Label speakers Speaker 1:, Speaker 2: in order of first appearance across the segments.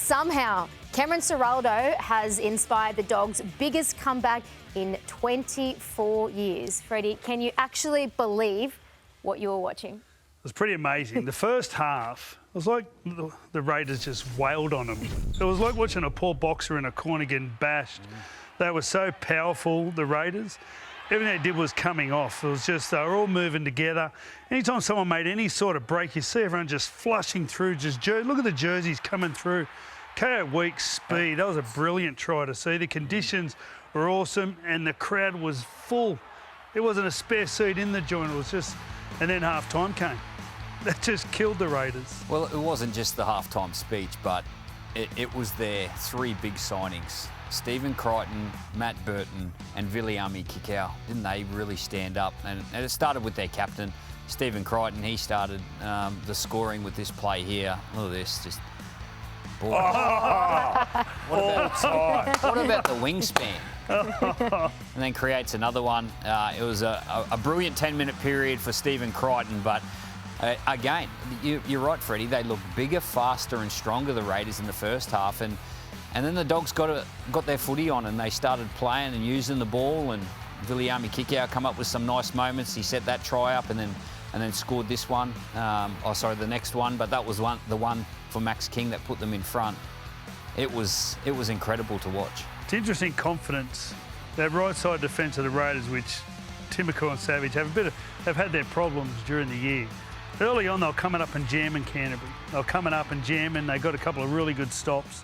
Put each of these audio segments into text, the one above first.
Speaker 1: somehow, Cameron Ciraldo has inspired the Dogs' biggest comeback in 24 years. Freddie, can you actually believe what you were watching?
Speaker 2: It was pretty amazing. The first half, it was like the Raiders just wailed on them. It was like watching a poor boxer in a corner getting bashed. They were so powerful, the Raiders. Everything they did was coming off. It was just, they were all moving together. Anytime someone made any sort of break, you see everyone just flushing through. Look at the jerseys coming through. KO Week's speed. That was a brilliant try to see. The conditions were awesome and the crowd was full. There wasn't a spare seat in the joint. It was just, and then half-time came. That just killed the Raiders.
Speaker 3: Well, it wasn't just the half-time speech, but it was their three big signings. Stephen Crichton, Matt Burton and Viliami Kikau. Didn't they really stand up? And it started with their captain, Stephen Crichton. He started the scoring with this play here. Look at this, just... Boy.
Speaker 4: Oh,
Speaker 3: What about the wingspan? And then creates another one. It was a brilliant 10-minute period for Stephen Crichton, but again, you're right, Freddie. They looked bigger, faster and stronger, the Raiders, in the first half. And then the Dogs got their footy on and they started playing and using the ball, and Viliami Kikau come up with some nice moments. He set that try up and then scored this one. The next one, but that was the one for Max King that put them in front. It was incredible to watch.
Speaker 2: It's interesting confidence. That right side defence of the Raiders, which Timoko and Savage have had their problems during the year. Early on, they were coming up and jamming Canterbury. They were coming up and jamming. They got a couple of really good stops.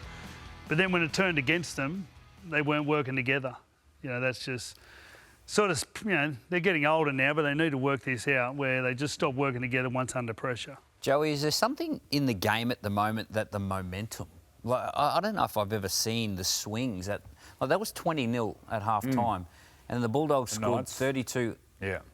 Speaker 2: But then when it turned against them, they weren't working together. You know, that's just sort of, you know, they're getting older now, but they need to work this out where they just stop working together once under pressure.
Speaker 3: Joey, is there something in the game at the moment that the momentum, like, I don't know if I've ever seen the swings that was 20-0 at half-time, and the Bulldogs scored 32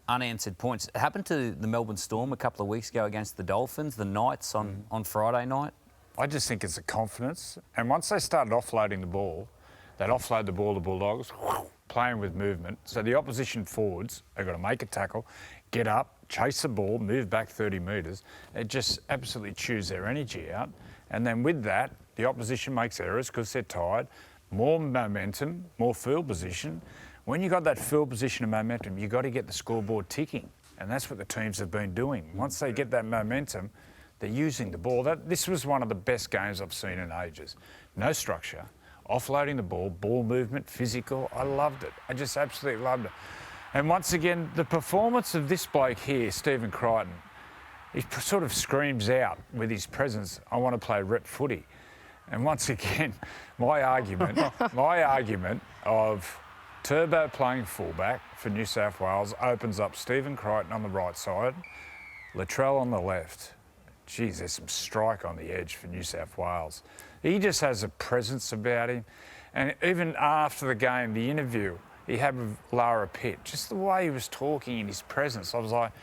Speaker 3: unanswered points. It happened to the Melbourne Storm a couple of weeks ago against the Dolphins, the Knights on Friday night.
Speaker 4: I just think it's a confidence. And once they started offloading the ball, they'd offload the ball to Bulldogs, playing with movement. So the opposition forwards have got to make a tackle, get up, chase the ball, move back 30 metres. It just absolutely chews their energy out. And then with that, the opposition makes errors because they're tired. More momentum, more field position. When you've got that field position and momentum, you've got to get the scoreboard ticking. And that's what the teams have been doing. Once they get that momentum, they're using the ball. This was one of the best games I've seen in ages. No structure, offloading the ball, ball movement, physical. I loved it. I just absolutely loved it. And once again, the performance of this bloke here, Stephen Crichton, he sort of screams out with his presence, I want to play rep footy. And once again, my argument of Turbo playing fullback for New South Wales opens up Stephen Crichton on the right side, Latrell on the left. Geez, there's some strike on the edge for New South Wales. He just has a presence about him. And even after the game, the interview he had with Lara Pitt, just the way he was talking in his presence, I was like,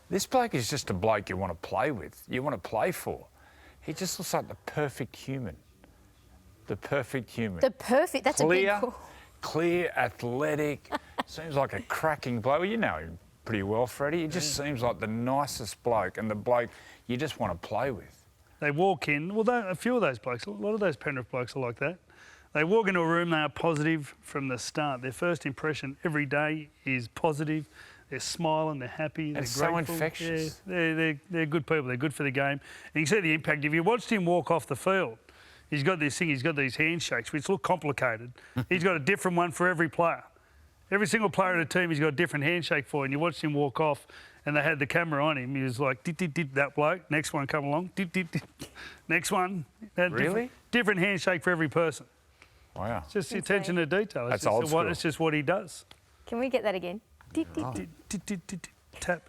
Speaker 4: this bloke is just a bloke you want to play with, you want to play for. He just looks like the perfect human. The perfect human.
Speaker 1: That's a big call.
Speaker 4: Clear, athletic, seems like a cracking bloke. Well, you know him pretty well, Freddie. He just seems like the nicest bloke and the bloke you just want to play with.
Speaker 2: They walk in, a few of those blokes, a lot of those Penrith blokes are like that. They walk into a room, they are positive from the start. Their first impression every day is positive. They're smiling, they're happy, they're
Speaker 4: it's
Speaker 2: grateful.
Speaker 4: So infectious.
Speaker 2: Yeah, they're good people, they're good for the game. And you see the impact. If you watched him walk off the field, he's got these handshakes which look complicated. He's got a different one for every player. Every single player of the team, he's got a different handshake for. And you watched him walk off and they had the camera on him. He was like, did that bloke. Next one come along. Next one.
Speaker 4: Really?
Speaker 2: Different handshake for every person.
Speaker 4: Wow.
Speaker 2: It's just the attention to detail.
Speaker 4: That's old school.
Speaker 2: It's just what he does.
Speaker 1: Can we get that again?
Speaker 2: Tap.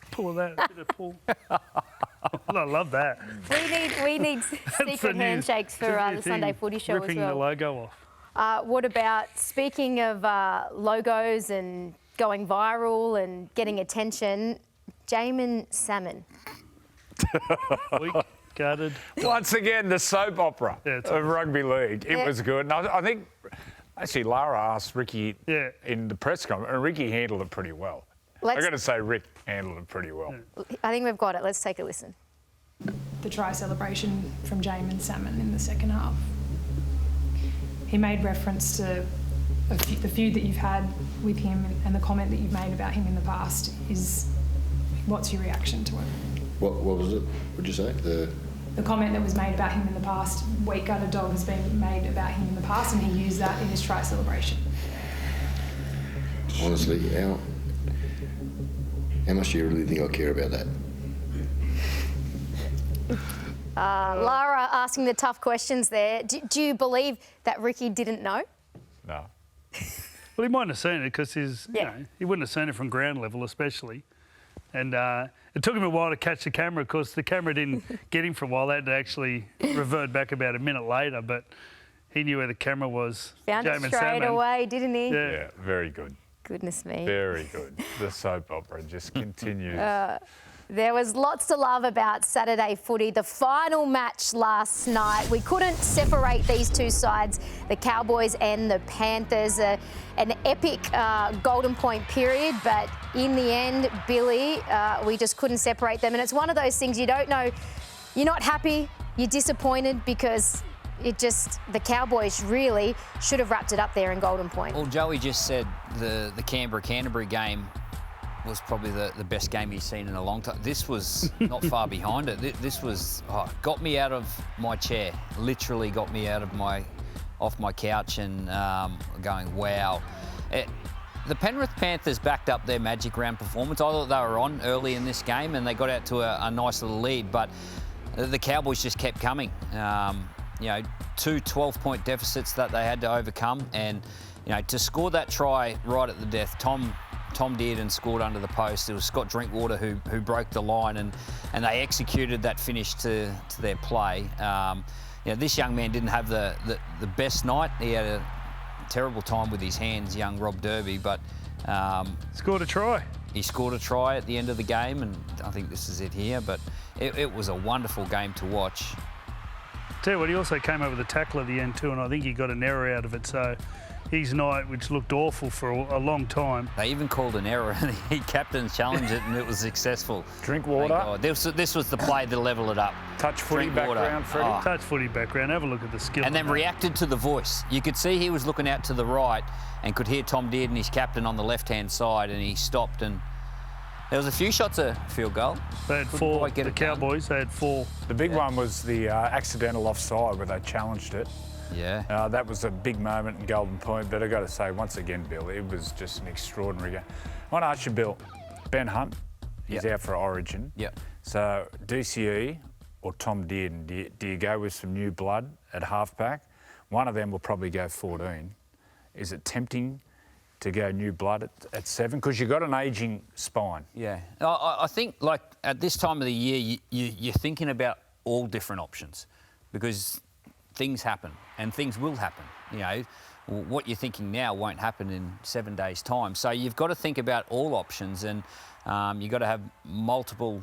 Speaker 2: Pull that. Bit of pull. I love that.
Speaker 1: We need secret handshakes for the Sunday Footy Show as well.
Speaker 2: Ripping the logo off.
Speaker 1: What about, speaking of logos and going viral and getting attention, Jamin Salmon.
Speaker 2: Weak, gutted.
Speaker 4: Once again, the soap opera of rugby league. It was good. And I think, actually, Lara asked Ricky in the press conference, and Ricky handled it pretty well. I've got to say, Rick handled it pretty well.
Speaker 1: I think we've got it. Let's take a listen.
Speaker 5: the try celebration from Jamin Salmon in the second half. He made reference to the feud that you've had with him and the comment that you've made about him in the past. What's your reaction to it?
Speaker 6: What was it? What'd you say?
Speaker 5: The comment that was made about him in the past. Weak gutted dog has been made about him in the past, and he used that in his try celebration.
Speaker 6: Honestly, how much do you really think I care about that?
Speaker 1: Lara asking the tough questions there. Do you believe that Ricky didn't know?
Speaker 4: No.
Speaker 2: Well, he mightn't have seen it because he wouldn't have seen it from ground level, especially. And it took him a while to catch the camera because the camera didn't get him for a while. They had to actually revert back about a minute later, but he knew where the camera was.
Speaker 1: Found it straight away, didn't he?
Speaker 4: Yeah, very good.
Speaker 1: Goodness me.
Speaker 4: Very good. The soap opera just continues.
Speaker 1: There was lots to love about Saturday footy. The final match last night, we couldn't separate these two sides, the Cowboys and the Panthers. An epic golden point period, but in the end, Billy, we just couldn't separate them. And it's one of those things you don't know. You're not happy, you're disappointed because the Cowboys really should have wrapped it up there in golden point.
Speaker 3: Well, Joey just said the Canberra-Canterbury game was probably the best game he's seen in a long time. This was not far behind it. This was got me out of my chair. Literally got me out of off my couch and going, wow. The Penrith Panthers backed up their magic round performance. I thought they were on early in this game and they got out to a nice little lead, but the Cowboys just kept coming. Two 12-point deficits that they had to overcome, and to score that try right at the death, Tom Dearden scored under the post. It was Scott Drinkwater who broke the line, and they executed that finish to their play. This young man didn't have the best night. He had a terrible time with his hands, young Rob Derby, but
Speaker 2: Scored a try.
Speaker 3: He scored a try at the end of the game, and I think this is it here, but it was a wonderful game to watch.
Speaker 2: Tell you what, he also came over the tackle at the end too, and I think he got an error out of it. So his night, which looked awful for a long time.
Speaker 3: They even called an error, and he captain's challenged it, and it was successful.
Speaker 4: Drinkwater.
Speaker 3: This was the play to level it up.
Speaker 4: Touch footy background, Freddie.
Speaker 2: Touch footy background. Have a look at the skill.
Speaker 3: And then reacted to the voice. You could see he was looking out to the right and could hear Tom Dearden, his captain, on the left-hand side, and he stopped. And there was a few shots of field goal.
Speaker 2: They had four. The Cowboys, they had four.
Speaker 4: The big one was the accidental offside where they challenged it.
Speaker 3: Yeah.
Speaker 4: That was a big moment in Golden Point, but I've got to say, once again, Bill, it was just an extraordinary game. I want to ask you, Bill, Ben Hunt, he's out for Origin.
Speaker 3: Yep.
Speaker 4: So DCE or Tom Dearden, do you go with some new blood at halfback? One of them will probably go 14. Is it tempting to go new blood at 7? Because you've got an ageing spine.
Speaker 3: Yeah. I think, like, at this time of the year, you're thinking about all different options because things happen and things will happen. What you're thinking now won't happen in 7 days' time. So you've got to think about all options, and you've got to have multiple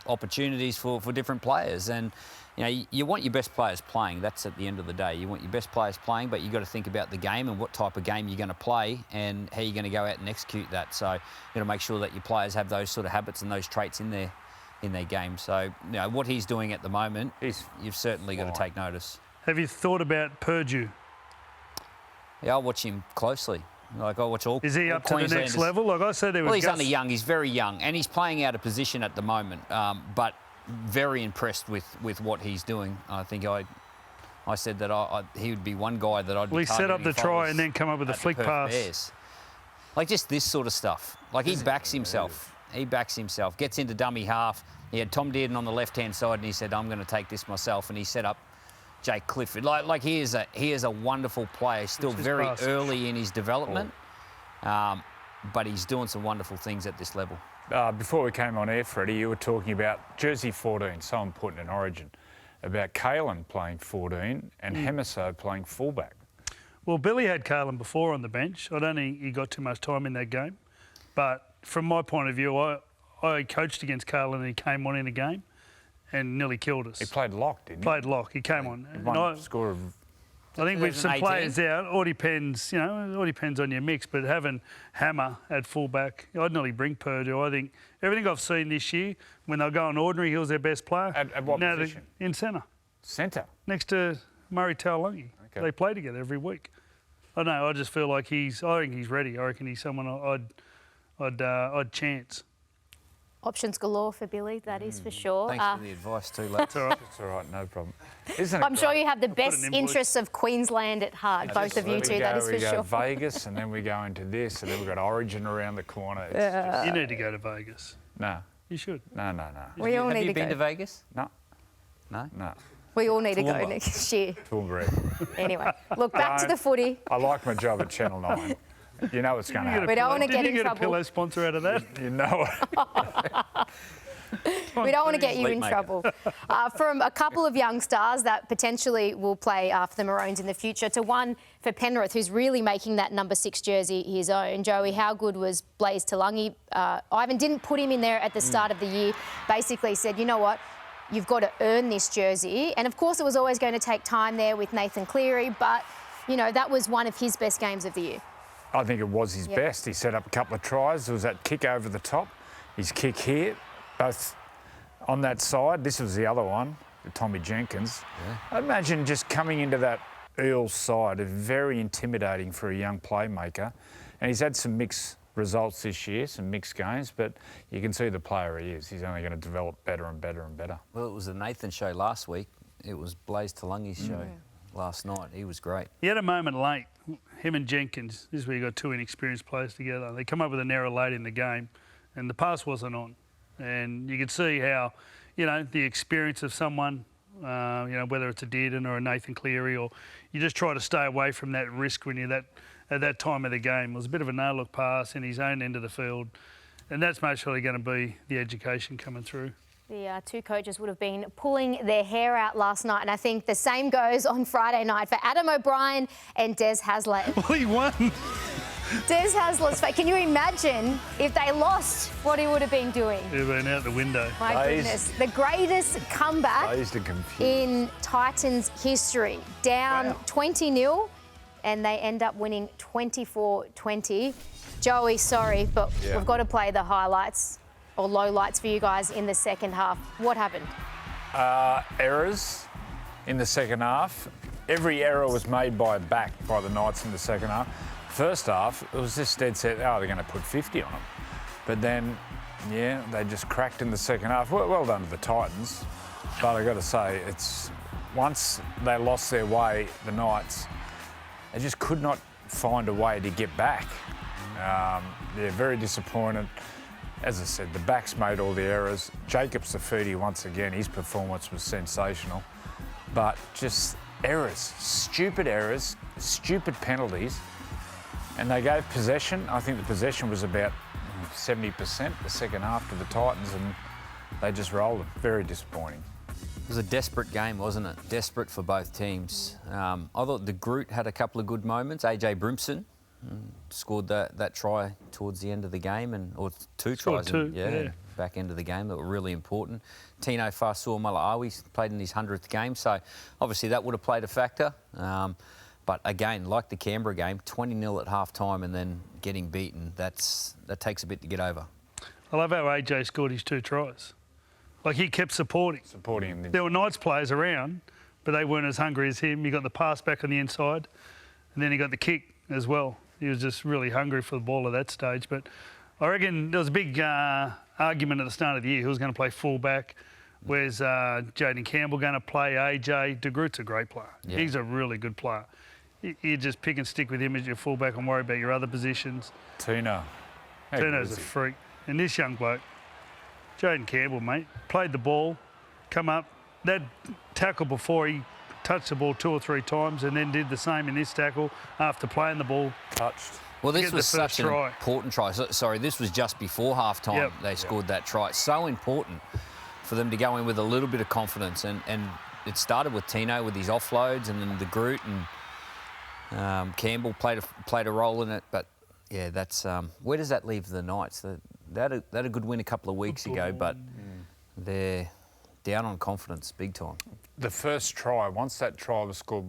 Speaker 3: opportunities for different players. And you want your best players playing. That's at the end of the day. You want your best players playing, but you've got to think about the game and what type of game you're going to play and how you're going to go out and execute that. So you've got to make sure that your players have those sort of habits and those traits in their game. So what he's doing at the moment, you've certainly got to take notice.
Speaker 2: Have you thought about Purdue?
Speaker 3: Yeah, I'll watch him closely. Like, I watch all.
Speaker 2: Is he up to the next level? Like I said, there was.
Speaker 3: Well, he's only young. He's very young, and he's playing out of position at the moment. But very impressed with what he's doing. I think I said that he would be one guy that I'd.
Speaker 2: Well, he set up the try and then come up with a flick pass.
Speaker 3: Bears. Like just this sort of stuff. Like he backs himself. He backs himself. Gets into dummy half. He had Tom Dearden on the left-hand side, and he said, "I'm going to take this myself," and he set up Jake Clifford. Like he is a wonderful player. Still very early in his development, but he's doing some wonderful things at this level.
Speaker 4: Before we came on air, Freddie, you were talking about jersey 14, so important in Origin, about Kalen playing 14 and Hemiso playing fullback.
Speaker 2: Well, Billy had Kalen before on the bench. I don't think he got too much time in that game. But from my point of view, I coached against Kalen and he came on in a game and nearly killed us.
Speaker 4: He played lock, didn't he?
Speaker 2: Played lock. He came on.
Speaker 4: One score of
Speaker 2: I think with some
Speaker 3: 2018?
Speaker 2: players out, all depends, all depends on your mix. But having Hammer at fullback, I'd nearly bring Purdue. I think everything I've seen this year, when they'll go on ordinary, he was their best player.
Speaker 4: At what position?
Speaker 2: In centre,
Speaker 4: Centre.
Speaker 2: next to Murray Taulagi.
Speaker 4: Okay.
Speaker 2: They play together every week. I don't know. I just feel like I think he's ready. I reckon he's someone I'd chance.
Speaker 1: Options galore for Billy, that is for sure.
Speaker 3: Thanks for the advice too, lads.
Speaker 2: All right.
Speaker 4: It's all right, no problem. Isn't it
Speaker 1: I'm sure
Speaker 4: great?
Speaker 1: you have the
Speaker 2: put
Speaker 1: best
Speaker 2: an invoice.
Speaker 1: interests of Queensland at heart, both of you two, that is for
Speaker 4: We go
Speaker 1: sure.
Speaker 4: Vegas, and then we go into this, and then we've got Origin around the corner. It's just,
Speaker 2: You need to go to Vegas.
Speaker 4: no,
Speaker 2: You should.
Speaker 4: no.
Speaker 1: We all
Speaker 3: Have
Speaker 1: need
Speaker 3: you
Speaker 1: to
Speaker 3: been
Speaker 1: go.
Speaker 3: to Vegas?
Speaker 4: No,
Speaker 3: No?
Speaker 4: no.
Speaker 1: We all need to go
Speaker 3: Toowoomba.
Speaker 1: next year.
Speaker 4: Toowoomba.
Speaker 1: Anyway, look, back to the footy.
Speaker 4: I like my job at Channel 9. You know what's going to happen.
Speaker 1: We don't want to
Speaker 2: Did
Speaker 1: get
Speaker 2: you
Speaker 1: in
Speaker 2: get a
Speaker 1: trouble.
Speaker 2: pillow sponsor out of that?
Speaker 4: You know it.
Speaker 1: We don't want to get you in
Speaker 3: Sleepmaker.
Speaker 1: trouble. From a couple of young stars that potentially will play for the Maroons in the future to one for Penrith, who's really making that number 6 jersey his own. Joey, how good was Blaze Taulagi? Ivan didn't put him in there at the start of the year. Basically said, you know what? You've got to earn this jersey. And of course, it was always going to take time there with Nathan Cleary, but, that was one of his best games of the year.
Speaker 4: I think it was his best. He set up a couple of tries. There was that kick over the top, his kick here, both on that side. This was the other one, Tommy Jenkins. Yeah. Imagine just coming into that Eels side, very intimidating for a young playmaker. And he's had some mixed results this year, some mixed games, but you can see the player he is. He's only going to develop better and better and better.
Speaker 3: Well, it was the Nathan show last week. It was Blaze Talangi's show last night. He was great.
Speaker 2: He had a moment late. Him and Jenkins, this is where you got two inexperienced players together. They come up with an error late in the game, and the pass wasn't on. And you could see how, the experience of someone, whether it's a Dearden or a Nathan Cleary, or you just try to stay away from that risk when you're at that time of the game. It was a bit of a no-look pass in his own end of the field, and that's most surely going to be the education coming through.
Speaker 1: The two coaches would have been pulling their hair out last night, and I think the same goes on Friday night for Adam O'Brien and Des Hasler.
Speaker 2: Well, he won.
Speaker 1: Des Hasler's face. Can you imagine if they lost what he would have been doing?
Speaker 2: He'd have been out the window.
Speaker 1: My
Speaker 4: Dazed.
Speaker 1: goodness. The greatest comeback
Speaker 4: Dazed and confused.
Speaker 1: in Titans history. Down 20-0, and they end up winning 24-20. Joey, sorry, but we've got to play the highlights or lowlights for you guys in the second half. What happened?
Speaker 4: Errors in the second half. Every error was made by the Knights in the second half. First half, it was just dead set, they're going to put 50 on them. But then, they just cracked in the second half. Well done to the Titans. But I've got to say, it's once they lost their way, the Knights, they just could not find a way to get back. They're very disappointed. As I said, the backs made all the errors. Jacob Safidi, once again, his performance was sensational. But just errors, stupid penalties. And they gave possession. I think the possession was about 70% the second half to the Titans, and they just rolled them. Very disappointing.
Speaker 3: It was a desperate game, wasn't it? Desperate for both teams. I thought the Groot had a couple of good moments. AJ Brimson scored that try towards the end of the game, or two
Speaker 2: Scored
Speaker 3: tries.
Speaker 2: two,
Speaker 3: Back end of the game that were really important. Tino Fasua-Malaawi played in his 100th game, so obviously that would have played a factor. But again, like the Canberra game, 20-0 at half-time and then getting beaten, that takes a bit to get over.
Speaker 2: I love how AJ scored his 2 tries. Like, he kept supporting.
Speaker 4: Supporting him.
Speaker 2: There were Knights players around, but they weren't as hungry as him. He got the pass back on the inside, and then he got the kick as well. He was just really hungry for the ball at that stage. But I reckon there was a big argument at the start of the year. Who was going to play fullback? Where's Jaden Campbell going to play? AJ? De Groot's a great player.
Speaker 3: Yeah.
Speaker 2: He's a really good player. You just pick and stick with him as your fullback and worry about your other positions.
Speaker 4: Tino. How good
Speaker 2: Tino's
Speaker 4: is
Speaker 2: a
Speaker 4: he?
Speaker 2: freak. And this young bloke, Jaden Campbell, mate, played the ball, come up. That tackle before, he touched the ball 2 or 3 times and then did the same in this tackle after playing the ball.
Speaker 4: Touched.
Speaker 3: Well,
Speaker 2: to
Speaker 3: this
Speaker 2: get the
Speaker 3: was
Speaker 2: first
Speaker 3: such an
Speaker 2: try.
Speaker 3: important try. Sorry, this was just before half-time.
Speaker 2: Yep.
Speaker 3: They scored that try. So important for them to go in with a little bit of confidence. And it started with Tino with his offloads, and then the Groot and Campbell played a role in it. But, yeah, that's... where does that leave the Knights? They had a good win a couple of weeks ago, but they're down on confidence big time.
Speaker 4: The first try, once that try was scored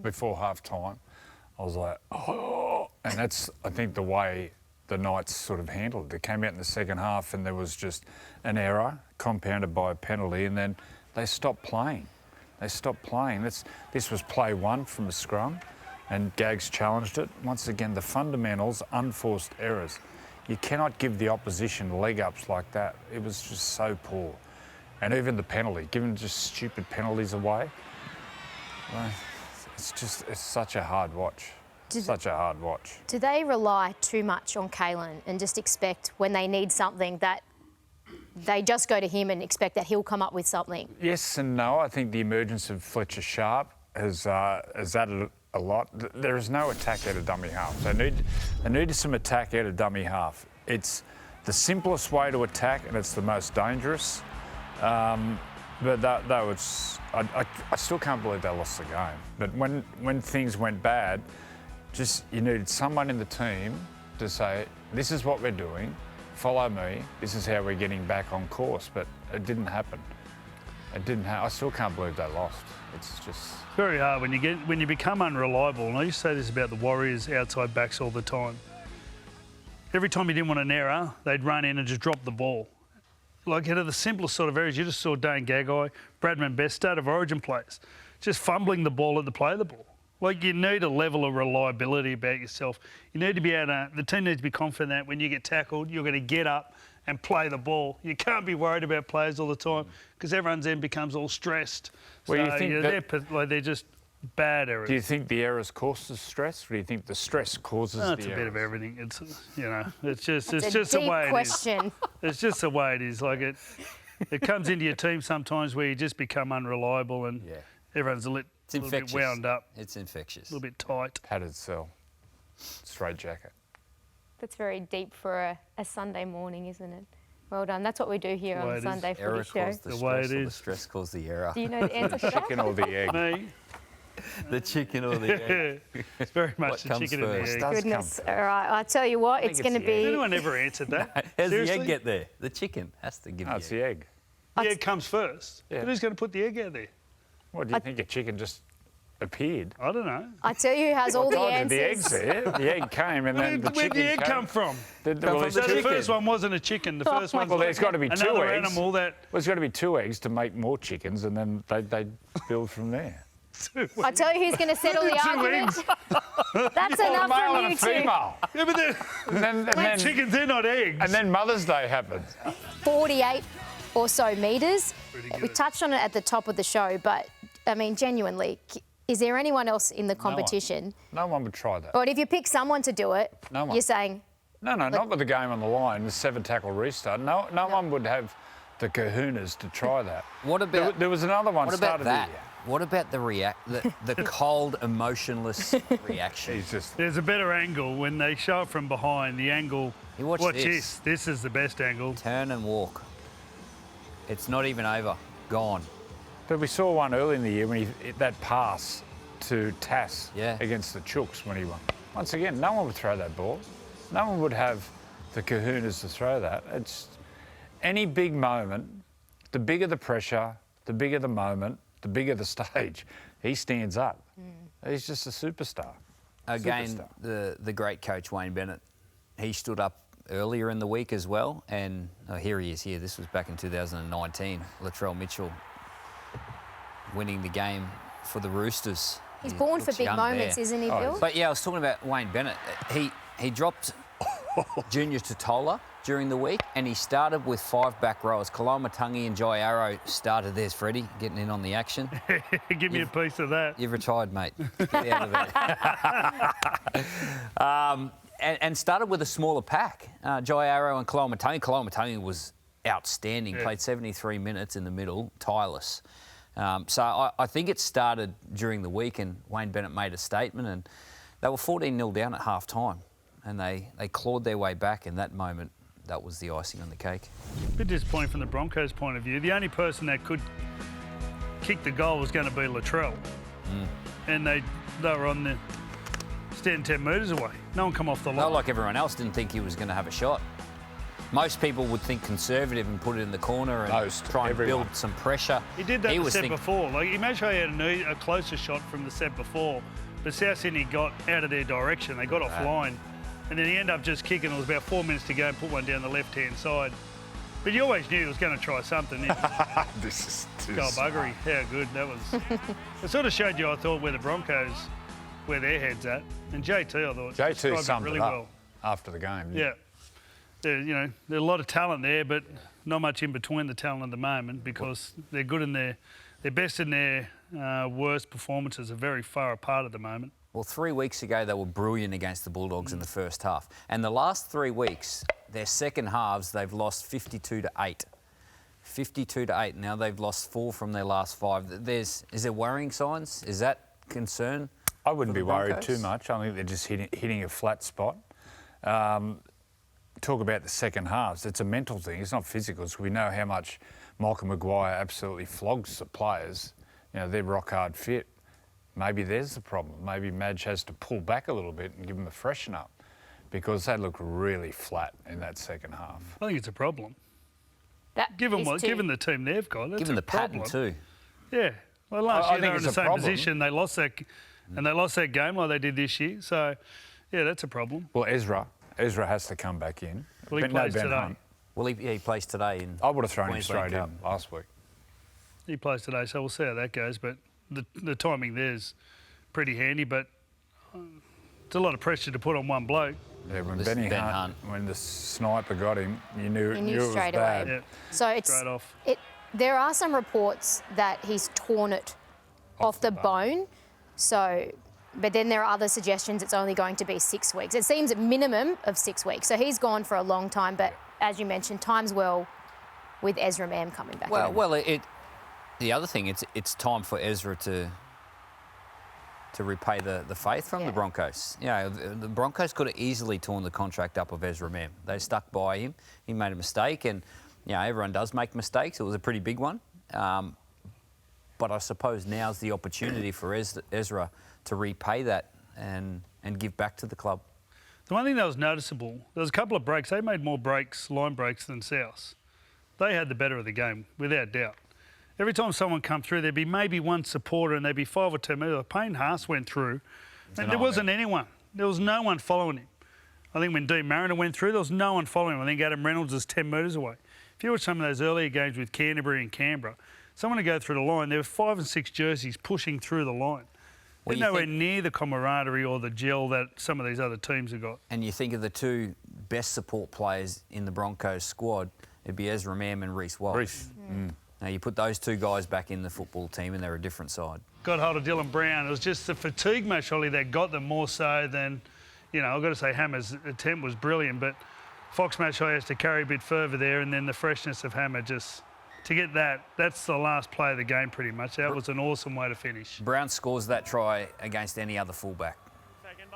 Speaker 4: before half-time, I was like, oh. And that's, I think, the way the Knights sort of handled it. They came out in the second half and there was just an error compounded by a penalty, and then they stopped playing. This was play one from the scrum, and Gags challenged it. Once again, the fundamentals, unforced errors. You cannot give the opposition leg-ups like that. It was just so poor. And even the penalty, giving just stupid penalties away. Well, it's such a hard watch. Such a hard watch.
Speaker 1: Do they rely too much on Kalen and just expect when they need something that they just go to him and expect that he'll come up with something?
Speaker 4: Yes and no. I think the emergence of Fletcher Sharp has added a lot. There is no attack out of dummy half. They need some attack out of dummy half. It's the simplest way to attack and it's the most dangerous. But that was... I still can't believe they lost the game. But when things went bad, you needed someone in the team to say, this is what we're doing, follow me, this is how we're getting back on course. But it didn't happen. I still can't believe they lost. It's just...
Speaker 2: Very hard when you become unreliable. And I used to say this about the Warriors outside backs all the time. Every time you didn't want an error, they'd run in and just drop the ball. Like, out of the simplest sort of errors, you just saw Dane Gagai, Bradman Best, State of Origin players, just fumbling the ball at the play of the ball. Like, you need a level of reliability about yourself. You need to be able to... The team needs to be confident that when you get tackled, you're going to get up and play the ball. You can't be worried about players all the time because everyone's then becomes all stressed.
Speaker 4: Well,
Speaker 2: so,
Speaker 4: you think
Speaker 2: they're just bad errors.
Speaker 4: Do you think the errors causes stress, or do you think the stress causes the errors?
Speaker 2: It's a bit of everything. It's just
Speaker 1: It's
Speaker 2: the
Speaker 1: deep
Speaker 2: way
Speaker 1: question.
Speaker 2: it is. It's just the way it is. Like it comes into your team sometimes where you just become unreliable and everyone's a little bit wound up.
Speaker 3: It's infectious.
Speaker 2: A little bit tight.
Speaker 4: Padded cell, straight jacket.
Speaker 1: That's very deep for a Sunday morning, isn't it? Well done. That's what we do here on the Sunday
Speaker 3: Error
Speaker 1: Footy Show.
Speaker 3: caused the
Speaker 2: The
Speaker 3: stress,
Speaker 2: way it
Speaker 3: or the
Speaker 2: is.
Speaker 3: stress caused the error.
Speaker 1: Do you know the answer to that?
Speaker 4: Chicken or the egg?
Speaker 2: Me,
Speaker 3: The chicken or the egg?
Speaker 2: it's very much
Speaker 3: What
Speaker 2: the
Speaker 3: comes
Speaker 2: chicken and
Speaker 3: first?
Speaker 2: the egg.
Speaker 4: Does
Speaker 1: Goodness.
Speaker 4: come
Speaker 1: All right. I tell you what, it's
Speaker 4: think
Speaker 1: going to
Speaker 4: it's the egg.
Speaker 2: Has
Speaker 1: be...
Speaker 2: anyone ever answered that?
Speaker 3: How's the
Speaker 2: Seriously?
Speaker 3: egg get there? The chicken has to give
Speaker 4: No,
Speaker 3: the
Speaker 4: it's
Speaker 3: egg.
Speaker 4: the egg.
Speaker 2: The egg comes first.
Speaker 4: Yeah.
Speaker 2: But who's going to put the egg out there?
Speaker 4: What, do you think a chicken just appeared?
Speaker 2: I don't know.
Speaker 1: I tell you who has all the
Speaker 4: I told you,
Speaker 1: answers.
Speaker 4: the egg's there. The egg came and then the
Speaker 2: Where'd
Speaker 4: chicken
Speaker 2: the egg
Speaker 4: came.
Speaker 2: come from?
Speaker 4: Well,
Speaker 2: So the first one wasn't a chicken. The first one's
Speaker 4: Well, there's got to be two
Speaker 2: another
Speaker 4: eggs.
Speaker 2: animal that...
Speaker 4: Well, there's got to be two eggs to make more chickens, and then they build from there.
Speaker 1: I tell you who's going to settle the
Speaker 2: Two
Speaker 1: argument.
Speaker 2: eggs.
Speaker 1: That's
Speaker 4: Well, a
Speaker 1: enough
Speaker 4: male
Speaker 1: from
Speaker 4: and
Speaker 1: you
Speaker 4: a
Speaker 1: two.
Speaker 4: female.
Speaker 2: Yeah, but they're chickens, they're not eggs.
Speaker 4: And then Mother's Day happens.
Speaker 1: 48 or so metres.
Speaker 2: Pretty
Speaker 1: We
Speaker 2: good.
Speaker 1: touched on it at the top of the show, but, I mean, genuinely, is there anyone else in the competition?
Speaker 4: No one would try that.
Speaker 1: But if you pick someone to do it,
Speaker 4: No one.
Speaker 1: you're saying,
Speaker 4: No, not with the game on the line, the 7-tackle restart. No one would have the kahunas to try that.
Speaker 3: What about...
Speaker 4: There was another one
Speaker 3: What about
Speaker 4: started
Speaker 3: that?
Speaker 4: the year.
Speaker 3: What about the cold, emotionless reaction?
Speaker 4: He's just...
Speaker 2: There's a better angle when they show it from behind. The angle...
Speaker 3: You watch this.
Speaker 2: this. This is the best angle.
Speaker 3: Turn and walk. It's not even over. Gone.
Speaker 4: But we saw one early in the year when that pass to Tass
Speaker 3: Yeah.
Speaker 4: against the Chooks when he won. Once again, no one would throw that ball. No one would have the kahunas to throw that. It's any big moment, the bigger the pressure, the bigger the moment, the bigger the stage, he stands up. He's just a superstar.
Speaker 3: Again,
Speaker 4: Superstar.
Speaker 3: the great coach Wayne Bennett, he stood up earlier in the week as well, and here he is here. This was back in 2019. Latrell Mitchell winning the game for the Roosters.
Speaker 1: he's
Speaker 3: He
Speaker 1: born for
Speaker 3: looks
Speaker 1: big
Speaker 3: young
Speaker 1: moments,
Speaker 3: there.
Speaker 1: isn't he, Bill?
Speaker 3: But yeah, I was talking about Wayne Bennett. He dropped Junior Totola during the week, and he started with 5 back rowers. Kalamatangi and Jai Arrow started. There's Freddie getting in on the action.
Speaker 2: Give me a piece of that.
Speaker 3: You've retired, mate. Get out of there. And started with a smaller pack. Jai Arrow and Kalamatangi. Kalamatangi was outstanding.
Speaker 2: Yeah.
Speaker 3: Played 73 minutes in the middle, tireless. So I think it started during the week, and Wayne Bennett made a statement, and they were 14-0 down at half-time, and they clawed their way back. In that moment, that was the icing on the cake.
Speaker 2: A bit disappointing from the Broncos' point of view. The only person that could kick the goal was going to be Latrell. And they were on the stand 10 metres away. No one come off the
Speaker 3: Not
Speaker 2: line.
Speaker 3: like everyone else didn't think he was going to have a shot. Most people would think conservative and put it in the corner and try and build some pressure.
Speaker 2: He did that the set before. Like, imagine he had a closer shot from the set before, but South Sydney got out of their direction. They got offline, and then he ended up just kicking. It was about 4 minutes to go and put one down the left-hand side. But you always knew he was going to try something.
Speaker 4: This is
Speaker 2: buggery. How good that was. It sort of showed you, I thought, where the Broncos, where their head's at. And JT, I thought,
Speaker 4: JT summed
Speaker 2: really
Speaker 4: it up
Speaker 2: well
Speaker 4: after the game.
Speaker 2: Yeah. There's a lot of talent there, but not much in between the talent at the moment because they're good in their best and their worst performances are very far apart at the moment.
Speaker 3: Well, 3 weeks ago, they were brilliant against the Bulldogs in the first half. And the last 3 weeks, their second halves, they've lost 52-8. 52-8. Now they've lost 4 from their last 5. Is there worrying signs? Is that concern?
Speaker 4: I wouldn't be worried too much. I think they're just hitting a flat spot. Talk about the second halves. It's a mental thing. It's not physical. So we know how much Michael Maguire absolutely flogs the players. They're rock hard fit. Maybe there's the problem. Maybe Madge has to pull back a little bit and give them a freshen up because they look really flat in that second half.
Speaker 2: I think it's a problem. Given the team they've got, that's
Speaker 3: given the
Speaker 2: problem.
Speaker 3: pattern too.
Speaker 2: Yeah. Well, last year they were in the same position. They lost that game like they did this year. So, yeah, that's a problem.
Speaker 4: Well, Ezra has to come back in.
Speaker 2: Well, he plays today.
Speaker 4: Hunt.
Speaker 3: Well, he plays today.
Speaker 4: I would have thrown him straight in last week.
Speaker 2: He plays today, so we'll see how that goes. But the timing there's pretty handy, but it's a lot of pressure to put on one bloke.
Speaker 4: Yeah, when Ben Hunt, when the sniper got him, you knew it was
Speaker 1: straight
Speaker 4: bad.
Speaker 1: away.
Speaker 2: Yeah.
Speaker 1: So it's
Speaker 2: straight off.
Speaker 1: There are some reports that he's torn it off the bone. So, but then there are other suggestions it's only going to be 6 weeks. It seems a minimum of 6 weeks. So he's gone for a long time. But as you mentioned, time's well with Ezra Mam coming back.
Speaker 3: The other thing, it's time for Ezra to repay the faith from the Broncos. The Broncos could have easily torn the contract up of Ezra Mam. They stuck by him. He made a mistake, and everyone does make mistakes. It was a pretty big one. But I suppose now's the opportunity for Ezra to repay that and give back to the club.
Speaker 2: The one thing that was noticeable, there was a couple of breaks. They made more line breaks than South. They had the better of the game, without doubt. Every time someone come through, there'd be maybe one supporter and there'd be 5 or 10 metres. Payne Haas went through and there wasn't anyone. There was no one following him. I think when Dean Mariner went through, there was no one following him. I think Adam Reynolds was 10 metres away. If you watch some of those earlier games with Canterbury and Canberra, someone would go through the line, there were 5 and 6 jerseys pushing through the line. They're nowhere near the camaraderie or the gel that some of these other teams have got.
Speaker 3: And you think of the 2 best support players in the Broncos squad, it'd be Ezra Mam and Reece Walsh. Now, you put those 2 guys back in the football team and they're a different side.
Speaker 2: Got hold of Dylan Brown. It was just the fatigue, most surely, that got them more so than, I've got to say Hammer's attempt was brilliant, but Fox Mackay has to carry a bit further there, and then the freshness of Hammer just... To get that's the last play of the game pretty much. That was an awesome way to finish.
Speaker 3: Brown scores that try against any other fullback.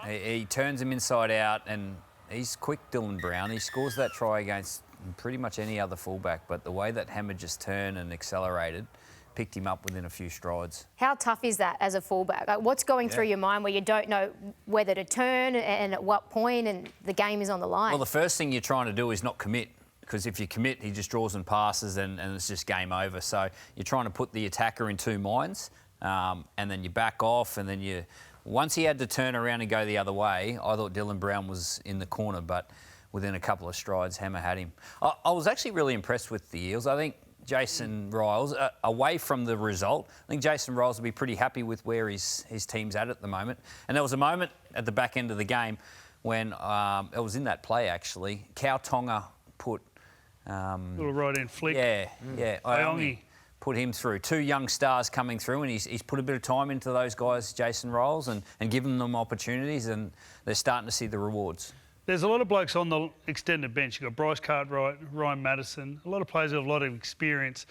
Speaker 3: He turns him inside out and he's quick, Dylan Brown. He scores that try against pretty much any other fullback, but the way that Hammer just turned and accelerated picked him up within a few strides. How
Speaker 1: tough is that as a fullback? Like, what's going through your mind where you don't know whether to turn and at what point and the game is on the line?
Speaker 3: Well, the first thing you're trying to do is not commit. Because if you commit, he just draws and passes and it's just game over. So you're trying to put the attacker in 2 minds and then you back off and then once he had to turn around and go the other way, I thought Dylan Brown was in the corner, but within a couple of strides, Hammer had him. I was actually really impressed with the Eels. I think Jason Riles, away from the result, I think Jason Riles will be pretty happy with where his team's at the moment. And there was a moment at the back end of the game when it was in that play, actually. Cow Tonga put...
Speaker 2: little right-hand flick.
Speaker 3: Iongi put him through. 2 young stars coming through, and he's put a bit of time into those guys, Jason Riles, and given them opportunities, and they're starting to see the rewards.
Speaker 2: There's a lot of blokes on the extended bench. You've got Bryce Cartwright, Ryan Madison, a lot of players with a lot of experience.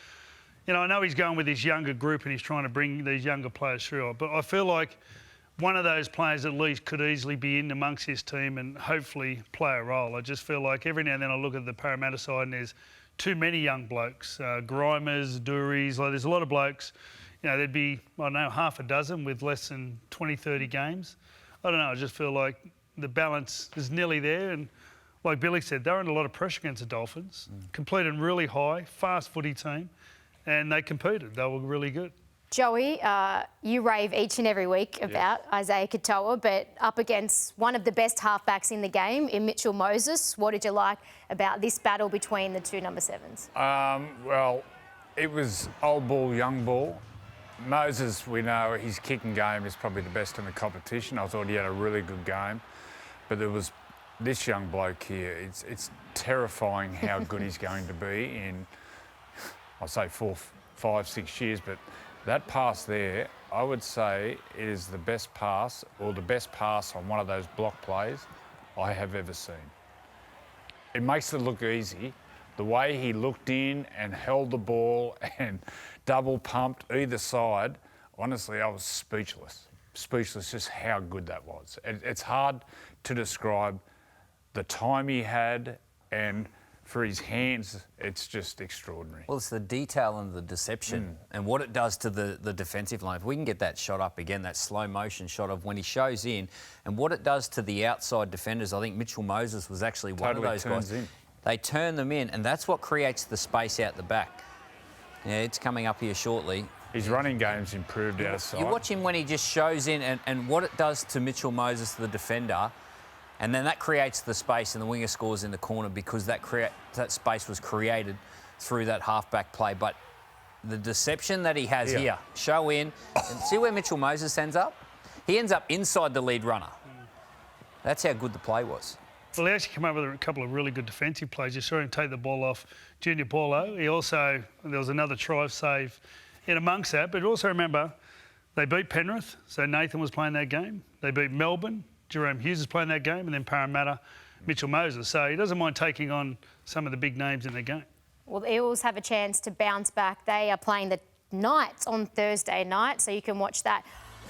Speaker 2: I know he's going with his younger group and he's trying to bring these younger players through, but I feel like one of those players at least could easily be in amongst his team and hopefully play a role. I just feel like every now and then I look at the Parramatta side and there's too many young blokes, Grimers, Duries, there's a lot of blokes. There'd be, I don't know, half a dozen with less than 20, 30 games. I don't know, I just feel like the balance is nearly there and like Billy said, they're under a lot of pressure against the Dolphins, completed really high, fast footy team, and they competed. They were really good.
Speaker 1: Joey, you rave each and every week about Isaiah Katoa, but up against one of the best halfbacks in the game, in Mitchell Moses. What did you like about this battle between the two number 7s?
Speaker 4: Well, it was old ball, young ball. Moses, we know his kicking game is probably the best in the competition. I thought he had a really good game. But there was this young bloke here. It's terrifying how good he's going to be in, I'll say 4, 5, 6 years. But that pass there, I would say it is the best pass or the best pass on one of those block plays I have ever seen. It makes it look easy. The way he looked in and held the ball and double pumped either side, honestly, I was speechless. Speechless just how good that was. It's hard to describe the time he had, and for his hands, it's just extraordinary.
Speaker 3: Well, it's the detail and the deception and what it does to the defensive line. If we can get that shot up again, that slow motion shot of when he shows in, and what it does to the outside defenders. I think Mitchell Moses was actually one of those guys. They turn them in, and that's what creates the space out the back. Yeah, it's coming up here shortly.
Speaker 4: His running game's improved outside.
Speaker 3: You watch him when he just shows in and what it does to Mitchell Moses, the defender, and then that creates the space and the winger scores in the corner because that space was created through that halfback play. But the deception that he has here, show in, and see where Mitchell Moses ends up? He ends up inside the lead runner. That's how good the play was.
Speaker 2: Well, he actually came up with a couple of really good defensive plays. You saw him take the ball off Junior Paulo. He also, there was another try save in amongst that. But also remember, they beat Penrith, so Nathan was playing that game. They beat Melbourne, Jerome Hughes is playing that game, and then Parramatta, Mitchell Moses. So he doesn't mind taking on some of the big names in the game. Well,
Speaker 1: the Eels have a chance to bounce back. They are playing the Knights on Thursday night, so you can watch that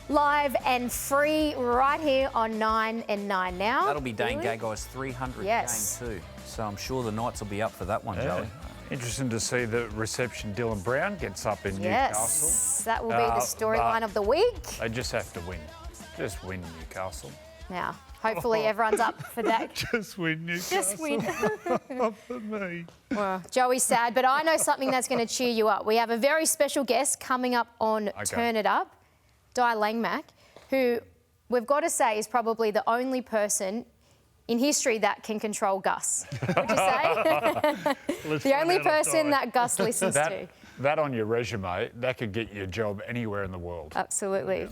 Speaker 1: live and free right here on 9 and 9 now.
Speaker 3: That'll be Dane Gagai's 300th game too. So I'm sure the Knights will be up for that one, Joey.
Speaker 4: Interesting to see the reception Dylan Brown gets up in Newcastle.
Speaker 1: Yes, that will be the storyline of the week.
Speaker 4: They just have to win. Just win Newcastle.
Speaker 1: Now, hopefully everyone's up for that.
Speaker 2: Just win Newcastle.
Speaker 1: Just win.
Speaker 2: Not for me.
Speaker 1: Well, Joey's sad, but I know something that's going to cheer you up. We have a very special guest coming up on Turn It Up, Di Langmack, who we've got to say is probably the only person in history that can control Gus. Would you say? The only person that Gus listens to.
Speaker 4: That on your resume, that could get you a job anywhere in the world.
Speaker 1: Absolutely.